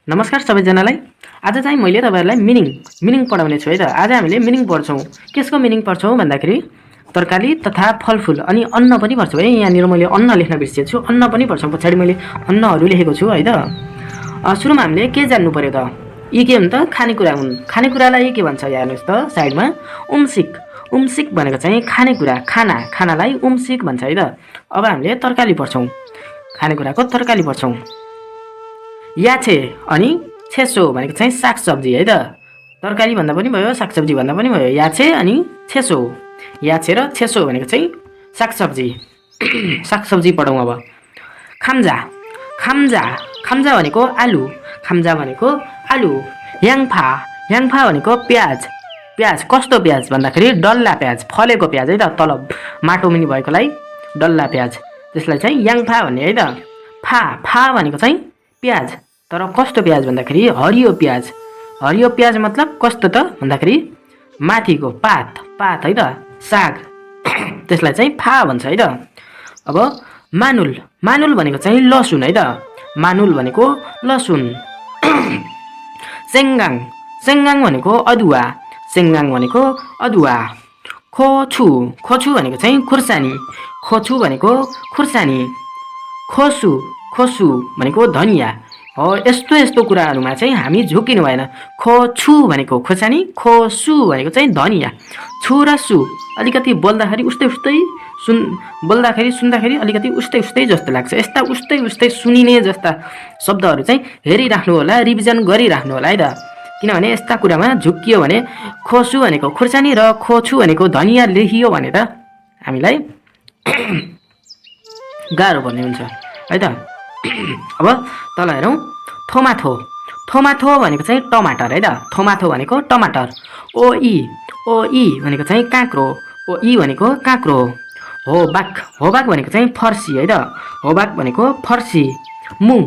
नमस्कार सबैजनालाई। आज चाहिँ मैले तपाईहरुलाई मिनिङ पढाउने छु है त। आज हामीले मिनिङ पढ्छौं। केसको मिनिङ पढ्छौं भन्दाखेरि तरकारी तथा फलफूल अनि अन्न पनि पढ्छौं है। यहाँनिर मैले अन्न लेख्न बिर्सेछु छु। अन्न पनि पढ्छौं। पछाडी मैले अन्नहरु लेखेको छु है त। सुरुमा हामीले के जान्नु पर्यो त? यी के हुन् त? खानेकुरा हुन्। खानेकुरालाई के भन्छ हेर्नुस् त साइडमा उम्सिक। उम्सिक भनेको चाहिँ खानेकुरा, खानालाई उम्सिक भन्छ है त। अब हामीले तरकारी पढ्छौं। खानेकुराको तरकारी पढ्छौं। याछे अनि छेसो भनेको चाहिँ सागसब्जी है त। तरकारी भन्दा पनि भयो, सागसब्जी भन्दा पनि भयो। याछे अनि छेसो। याछे र छेसो भनेको चाहिँ सागसब्जी। सागसब्जी पढौं अब। खाम्जा। खाम्जा भनेको आलु। खाम्जा भनेको आलु। याङफा भनेको प्याज। प्याज कस्तो प्याज भन्दाखेरि डल्ला प्याज, फलेको प्याज है त। तल माटो मुनि भएकोलाई डल्ला प्याज। त्यसलाई चाहिँ याङफा भन्ने है त। फा भनेको चाहिँ प्याज। तर कस्तो प्याज भन्दाखेरि हरियो प्याज। हरियो प्याज मतलब कस्तो त भन्दाखेरि माथिको पात है त, साग। त्यसलाई चाहिँ फा भन्छ है त। अब मानुल भनेको चाहिँ लसुन है त। मानुल भनेको लसुन। सेङ्गाङ भनेको अदुवा। सेङ्गाङ भनेको अदुवा। खोछु भनेको चाहिँ खुर्सानी। खोछु भनेको खुर्सानी। खोसु भनेको धनिया हो। यस्तो कुराहरुमा चाहिँ हामी झुकिनु भएन। खोछु भनेको खुर्सानी, खोसु भनेको चाहिँ धनिया। छु र सु अलिकति बोल्दाखेरि सुन्दाखेरि अलिकति उस्तै जस्तो लाग्छ। यस्ता उस्तै सुनिने जस्ता शब्दहरु चाहिँ हेरिराख्नु होला, रिभिजन गरिराख्नु होला है त। किनभने यस्ता कुरामा झुकियो भने खोसु भनेको खुर्सानी र खोछु भनेको धनिया लेखियो भने त हामीलाई गाह्रो पर्ने हुन्छ है त। अब तल हेरौं। थोमाथो भनेको चाहिँ टमाटर है त। थोमाथो भनेको टमाटर। ओई भनेको चाहिँ काँक्रो। ओई भनेको काँक्रो। होबाक भनेको चाहिँ फर्सी है त। होबाक भनेको फर्सी। मु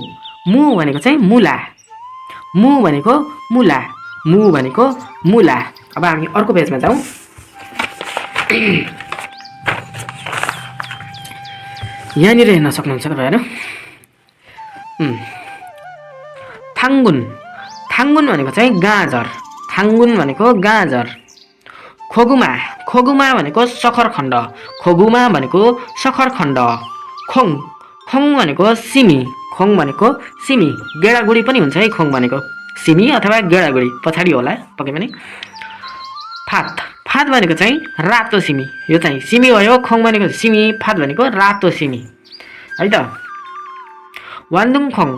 भनेको चाहिँ मुला। मु भनेको मुला। अब हामी अर्को पेजमा जाउँ। यहाँनिर हेर्न सक्नुहुन्छ तपाईहरु। थाङ्गुन भनेको चाहिँ गाजर। थाङ्गुन भनेको गाजर। खोगुमा भनेको सखरखण्ड। खोगुमा भनेको सखरखण्ड। खोङ भनेको सिमी। खोङ भनेको सिमी। गेडागुडी पनि हुन्छ है खोङ भनेको। सिमी अथवा गेडागुडी पछाडी होला पक्कै पनि। फात भनेको चाहिँ रातो सिमी। यो चाहिँ सिमी भयो। खोङ भनेको सिमी, फात भनेको रातो सिमी है त। वान्दुङखङ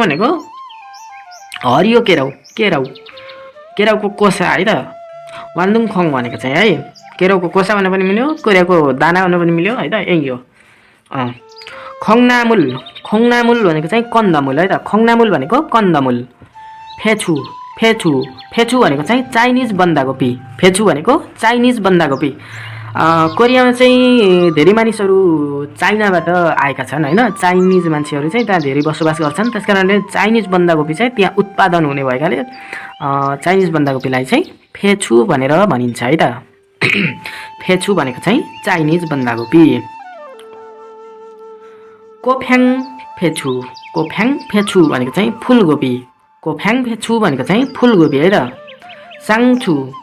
भनेको हरियो केराउको कोसा है त। वान्दुङखङ भनेको चाहिँ है केराउको कोसा भन्न पनि मिल्यो, केराउको दाना भन्न पनि मिल्यो है त। यही हो। खोङनामुल भनेको चाहिँ कन्दमुल है त। खोङनामुल भनेको कन्दमुल। फेछु भनेको चाहिँ चाइनिज बन्दाकोपी। फेछु भनेको चाइनिज बन्दाकोपी। कोरियामा चाहिँ धेरै मानिसहरु चाइनाबाट आएका छन् हैन। चाइनिज मान्छेहरु चाहिँ त्यहाँ धेरै बसोबास गर्छन्। त्यसकारणले चाइनिज बन्दाकोपी चाहिँ त्यहाँ उत्पादन हुने भएकाले चाइनिज बन्दाकोपीलाई चाहिँ फेछु भनेर भनिन्छ है त। फेछु भनेको चाहिँ चाइनिज बन्दाकोपी। कोफ्याङ फेछु भनेको चाहिँ फूलकोपी। कोफ्याङ फेछु भनेको चाहिँ फूलकोपी है त। साङछु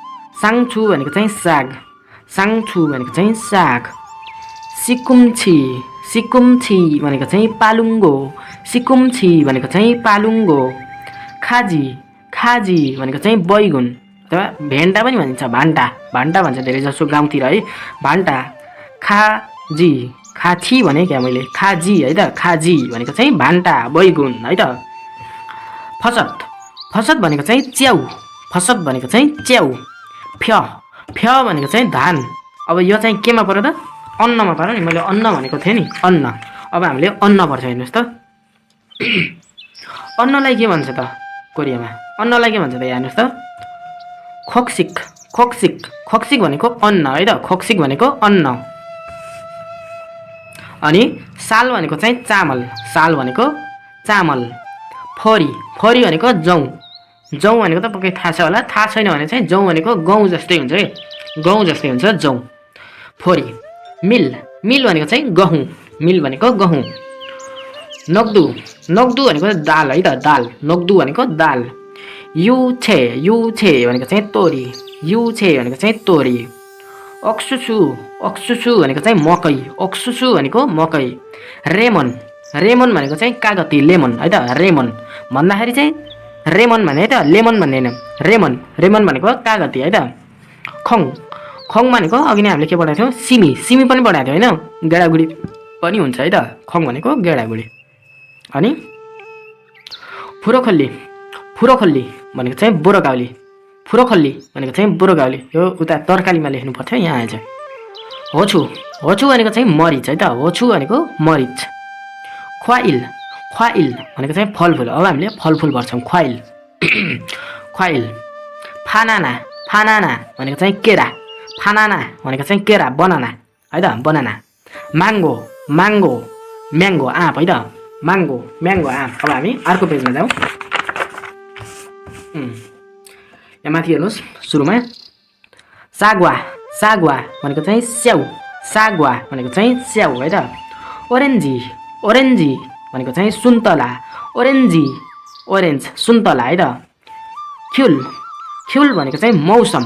भनेको चाहिँ साग। साङछु भनेको चाहिँ साग। सिकुम्छी भनेको चाहिँ पालुङ्गो। सिकुम्छी भनेको चाहिँ पालुङ्गो। खाजी भनेको चाहिँ बैगुन अथवा भेन्टा पनि भनिन्छ। भान्टा भन्छ धेरै जसो गाउँतिर है। भान्टा। खाची भने क्या मैले, खाजी है त। खाजी भनेको चाहिँ भान्टा बैगुन है त। फसत भनेको चाहिँ च्याउ। फसत भनेको चाहिँ च्याउ। फ्य भनेको चाहिँ धान। अब यो चाहिँ केमा पर्यो त? अन्नमा पर्यो नि। मैले अन्न भनेको थिएँ नि, अन्न। अब हामीले अन्न पढ्छ हेर्नुस् त। अन्नलाई के भन्छ त कोरियामा? अन्नलाई के भन्छ त हेर्नुस् त। खोक्सिक भनेको अन्न है त। खोक्सिक भनेको अन्न। अनि साल भनेको चाहिँ चामल। साल भनेको चामल। फोरी भनेको जौ। जौ भनेको त पक्कै थाहा छ होला। थाहा छैन भने चाहिँ जौ भनेको गहुँ जस्तै हुन्छ है। गहुँ जस्तै हुन्छ जौ। फोरी। मिल भनेको चाहिँ गहुँ। मिल भनेको गहुँ। नग्दु नग्दु भनेको दाल है त दाल नग्दु भनेको दाल युछे युछे भनेको चाहिँ तोरी युछे भनेको चाहिँ तोरी अक्सुसु अक्सुसु भनेको चाहिँ मकै अक्सुसु भनेको मकै रेमन रेमन भनेको चाहिँ कागती लेमन है त रेमन भन्दाखेरि चाहिँ रेमन भने है त लेमन भन्ने होइन रेमन रेमन भनेको कागती है त खङ खङ भनेको अघि नै हामीले के पढाएको थियौँ सिमी सिमी पनि पढाएको थियो होइन गेडागुडी पनि हुन्छ है त खङ भनेको गेडागुडी अनि फुरोखल्ली फुरोखल्ली भनेको चाहिँ बोरोगाउली फुरोखल्ली भनेको चाहिँ बोरोगाउली यो उता तरकारीमा लेख्नु पर्थ्यो यहाँ आएछ होछु होछु भनेको चाहिँ मरिच है त होछु भनेको मरिच ख्वाइल ख्वाइल भनेको चाहिँ फलफुल अब हामीले फलफुल भर्छौँ ख्वाइल ख्वाइल फानाना फानाना भनेको चाहिँ केरा फानाना भनेको चाहिँ केरा बनाना है त बनाना म्याङ्गो म्याङ्गो म्याङ्गो आँप है त म्याङ्गो म्याङ्गो आँप अब हामी अर्को पेजमा जाउँ यहाँ माथि हेर्नुहोस् सुरुमा सागवा सागवा भनेको चाहिँ स्याउ सागवा भनेको चाहिँ स्याउ है त ओरेन्जी ओरेन्जी भनेको चाहिँ सुन्तला ओरेन्जी ओरेन्ज सुन्तला है त ख्युल ख्युल भनेको चाहिँ मौसम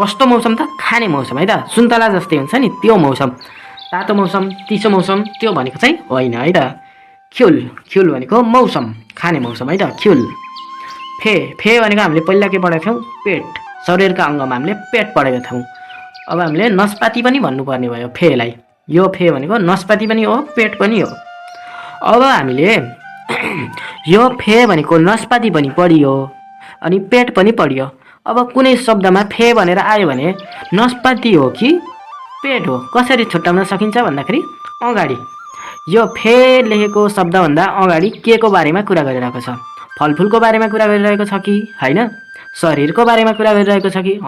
कस्तो मौसम त खाने मौसम है त सुन्तला जस्तै हुन्छ नि त्यो मौसम तातो मौसम चिसो मौसम त्यो भनेको चाहिँ होइन है त ख्युल ख्युल भनेको मौसम खाने मौसम है त ख्युल फे फे भनेको हामीले पहिला के पढेको थियौँ पेट शरीरका अङ्गमा हामीले पेट पढेको थियौँ अब हामीले नसपाती पनि भन्नुपर्ने भयो फेलाई यो फे भनेको नसपाती पनि हो पेट पनि हो अब हामीले यो फे भनेको नसपाती पनि पढियो अनि पेट पनि पढियो अब कुनै शब्दमा फे भनेर आयो भने नसपाती हो कि पेट हो कसरी छुट्याउन सकिन्छ भन्दाखेरि अगाडि यो फे लेखेको शब्दभन्दा अगाडि के को बारेमा कुरा गरिरहेको छ फलफुलको बारेमा कुरा गरिरहेको छ कि होइन शरीरको बारेमा कुरा गरिरहेको छ कि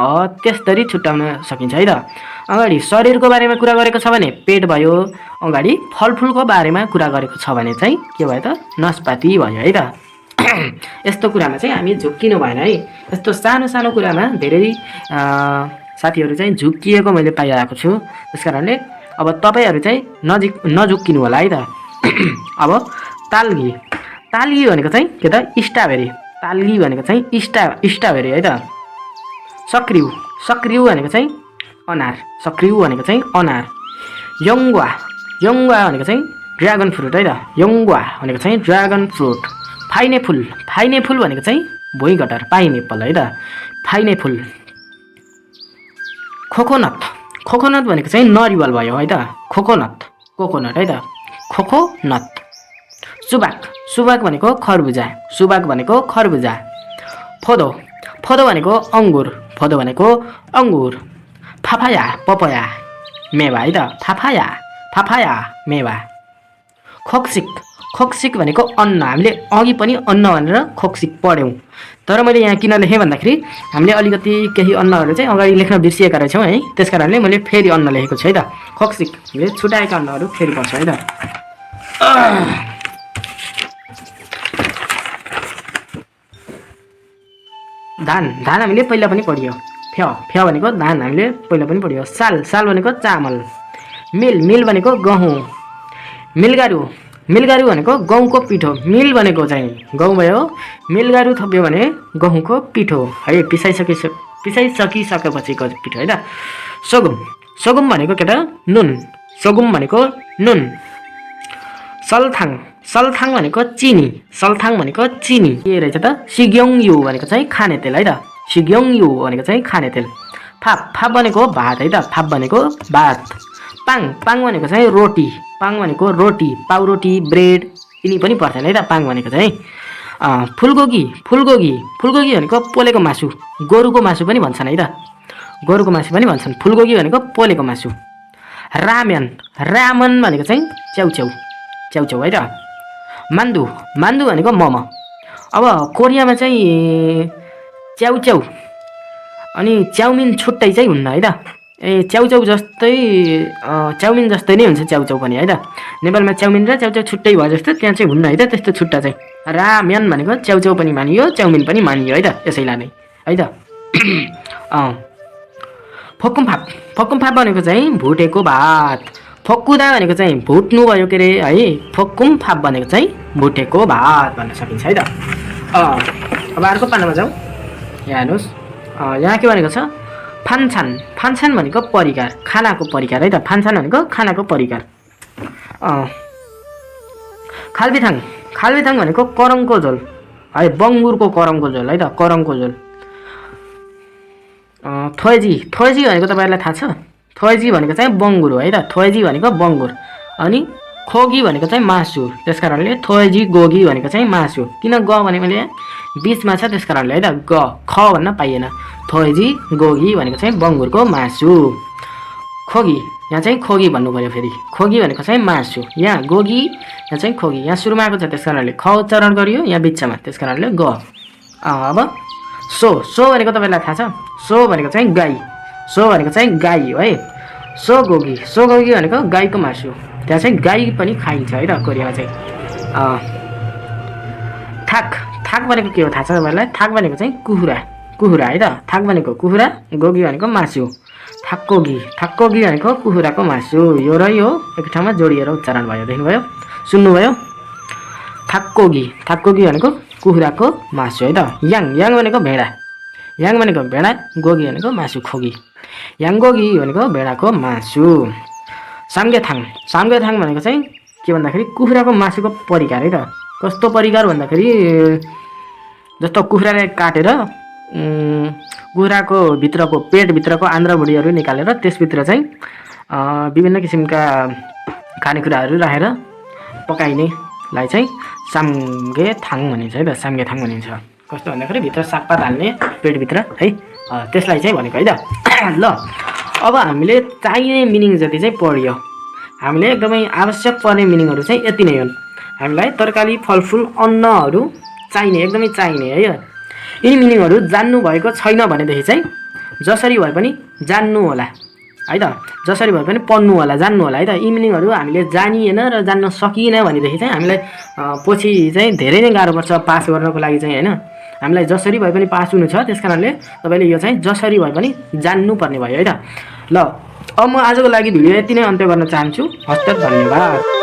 त्यसरी छुट्याउन सकिन्छ है त अगाडि शरीरको बारेमा कुरा गरेको छ भने पेट भयो अगाडि फलफुलको बारेमा कुरा गरेको छ भने चाहिँ के भयो त नसपाती भयो है त यस्तो कुरामा चाहिँ हामी झुक्किनु भएन है यस्तो सानो सानो कुरामा धेरै साथीहरू चाहिँ झुक्किएको मैले पाइरहेको छु त्यस कारणले अब तपाईँहरू चाहिँ नझुक्किनु होला है त अब तालगी तालगी भनेको चाहिँ के त स्ट्रबेरी तालगी भनेको चाहिँ स्ट्रबेरी है त सक्रिउ सक्रिउ भनेको चाहिँ अनार सक्रिउ भनेको चाहिँ अनार यङ्गवा यङ्गवा भनेको चाहिँ ड्रागन फ्रुट है त यङ्गवा भनेको चाहिँ ड्रागन फ्रुट फाइनेफुल फाइनेफुल भनेको चाहिँ भुइँगटर पाइनएप्पल है त फाइनेफुल कोकोनट कोकोनट भनेको चाहिँ नरिवल भयो है त कोकोनट कोकोनट है त कोकोनट सुबाक सुबाक भनेको खरबुजा सुबाक भनेको खरबुजा फोदो फोदो भनेको अङ्गुर फोदो भनेको अङ्गुर फाफाया पपया मेवा है त फाफाया फाफाया मेवा खोक्सिक खोक्सिक भनेको अन्न हामीले अघि पनि अन्न भनेर खोक्सिक पढ्यौँ तर मैले यहाँ किन लेखेँ भन्दाखेरि हामीले अलिकति केही अन्नहरू चाहिँ अगाडि लेख्न बिर्सिएका रहेछौँ है त्यस कारणले मैले फेरि अन्न लेखेको छु है त खोक्सिक हामीले छुट्याएका अन्नहरू फेरि पर्छ है त धान धान हामीले पहिला पनि पढियो फ्य फ्य भनेको धान हामीले पहिला पनि पढियो साल साल भनेको चामल मिल मिल भनेको गहुँ मिलगारु मिलगारु भनेको गहुँको पिठो मिल भनेको चाहिँ गहुँ भयो मिलगारु थप्यो भने गहुँको पिठो है पिसाइसकिसकेपछिको पिठो है त सगुम सगुम भनेको के त नुन सगुम भनेको नुन सल्थाङ सल्थाङ भनेको चिनी सल्थाङ भनेको चिनी के रहेछ त सिग्योङ यु भनेको चाहिँ खाने तेल है त सिग्योङ यु भनेको चाहिँ खाने तेल फाप फाप भनेको भात है त फाप भनेको भात पाङ पाङ भनेको चाहिँ रोटी पाङ भनेको रोटी पाउरोटी ब्रेड यिनी पनि पर्छन् है त पाङ भनेको चाहिँ फुलगोगी फुलगोगी फुलगोगी भनेको पोलेको मासु गोरुको मासु पनि भन्छन् है त गोरुको मासु पनि भन्छन् फुलगोगी भनेको पोलेको मासु रामेन रामन भनेको चाहिँ च्याउच्याउ च्याउच्याउ है त मान्दु मान्दु भनेको मोमो अब कोरियामा चाहिँ च्याउच्याउ अनि चाउमिन छुट्टै चाहिँ हुन्न है त च्याउच्याउ जस्तै चाउमिन जस्तै नै हुन्छ च्याउच्याउ पनि है त नेपालमा चाउमिन र च्याउच्याउ छुट्टै भयो जस्तो त्यहाँ चाहिँ हुन्न है त त्यस्तो छुट्टा चाहिँ रामेन भनेको च्याउच्याउ पनि मानियो चाउमिन पनि मानियो है त यसैलाई नै है त फोकुमफाप फोकुमफाप भनेको चाहिँ भुटेको भात फक्कुदा भनेको चाहिँ भुट्नु भयो के अरे है। फक्कुम फाप भनेको चाहिँ भुटेको भात भन्न सकिन्छ है त। अब अर्को पानामा जाउँ। यहाँ हेर्नुहोस्, यहाँ के भनेको छ फान्छान। फान्छान भनेको परिकार, खानाको परिकार है त। फान्छान भनेको खानाको परिकार। खाल्बिथाङ। खाल्बिथाङ भनेको करङको झोल है, बङ्गुरको करङको झोल है त, करङको झोल। थोयजी। थोयजी भनेको तपाईँहरूलाई थाहा छ? थोयजी भनेको चाहिँ बङ्गुर हो है त। थोयजी भनेको बङ्गुर। अनि खोगी भनेको चाहिँ मासु, त्यस कारणले थोयजी गोगी भनेको चाहिँ मासु। किन ग भने मैले बिचमा छ त्यस कारणले है त, ग ख भन्न पाइएन। थोयजी गोगी भनेको चाहिँ बङ्गुरको मासु। खोगी, यहाँ चाहिँ खोगी भन्नु पऱ्यो फेरि। खोगी भनेको चाहिँ मासु, यहाँ गोगी, यहाँ चाहिँ खोगी। यहाँ सुरुमा आएको छ त्यस कारणले ख उच्चारण गरियो, यहाँ बिचमा त्यस कारणले ग। अब सो। सो भनेको तपाईँलाई थाहा छ? सो भनेको चाहिँ गाई। सो भनेको चाहिँ गाई हो है। सो गोगी। सो गोगी भनेको गाईको मासु, त्यहाँ चाहिँ गाई पनि खाइन्छ है त कोरियामा चाहिँ। थाक। थाक भनेको के हो थाहा छ तपाईँलाई? थाक भनेको चाहिँ कुखुरा, कुखुरा है त। थाक भनेको कुखुरा, गोगी भनेको मासु। थाक्कोगी। थाक्कोगी भनेको कुखुराको मासु। यो र यो एक ठाउँमा जोडिएर उच्चारण भयो, देख्नुभयो, सुन्नुभयो? थाक्कोगी। थाक्कोगी भनेको कुखुराको मासु है त। याङ। याङ भनेको भेडा। याङ भनेको भेडा, गोगी भनेको मासु, खोगी। याङगोगी भनेको भेडाको मासु। साम्गेथाङ। साम्गेथाङ भनेको चाहिँ के भन्दाखेरि कुखुराको मासुको परिकार है त। कस्तो परिकार भन्दाखेरि जस्तो कुखुरालाई काटेर कुखुराको भित्रको पेटभित्रको आन्द्राभुँडीहरू निकालेर त्यसभित्र चाहिँ विभिन्न किसिमका खानेकुराहरू राखेर पकाइनेलाई चाहिँ साम्गेथाङ भनिन्छ है त। साम्गेथाङ भनिन्छ। कस्तो भन्दाखेरि भित्र सागपात हाल्ने पेटभित्र है, त्यसलाई चाहिँ भनेको है त। ल अब हामीले चाहिने मिनिङ जति चाहिँ पढ्यो। हामीले एकदमै आवश्यक पर्ने मिनिङहरू चाहिँ यति नै हुन्। हामीलाई तरकारी, फलफुल, अन्नहरू चाहिने, एकदमै चाहिने है। यी मिनिङहरू जान्नु भएको छैन भनेदेखि चाहिँ जसरी भए पनि जान्नु होला है त। जसरी भए पनि पढ्नु होला, जान्नु होला है त। यी मिनिङहरू हामीले जानिएन र जान्न सकिएन भनेदेखि चाहिँ हामीलाई पछि चाहिँ धेरै नै गाह्रो पर्छ पास गर्नको लागि चाहिँ होइन। हामीलाई जसरी भए पनि पास हुनु छ, त्यस कारणले तपाईँले यो चाहिँ जसरी भए पनि जान्नुपर्ने भयो है त। ल अब म आजको लागि भिडियो यति नै अन्त्य गर्न चाहन्छु। हस्त धन्यवाद।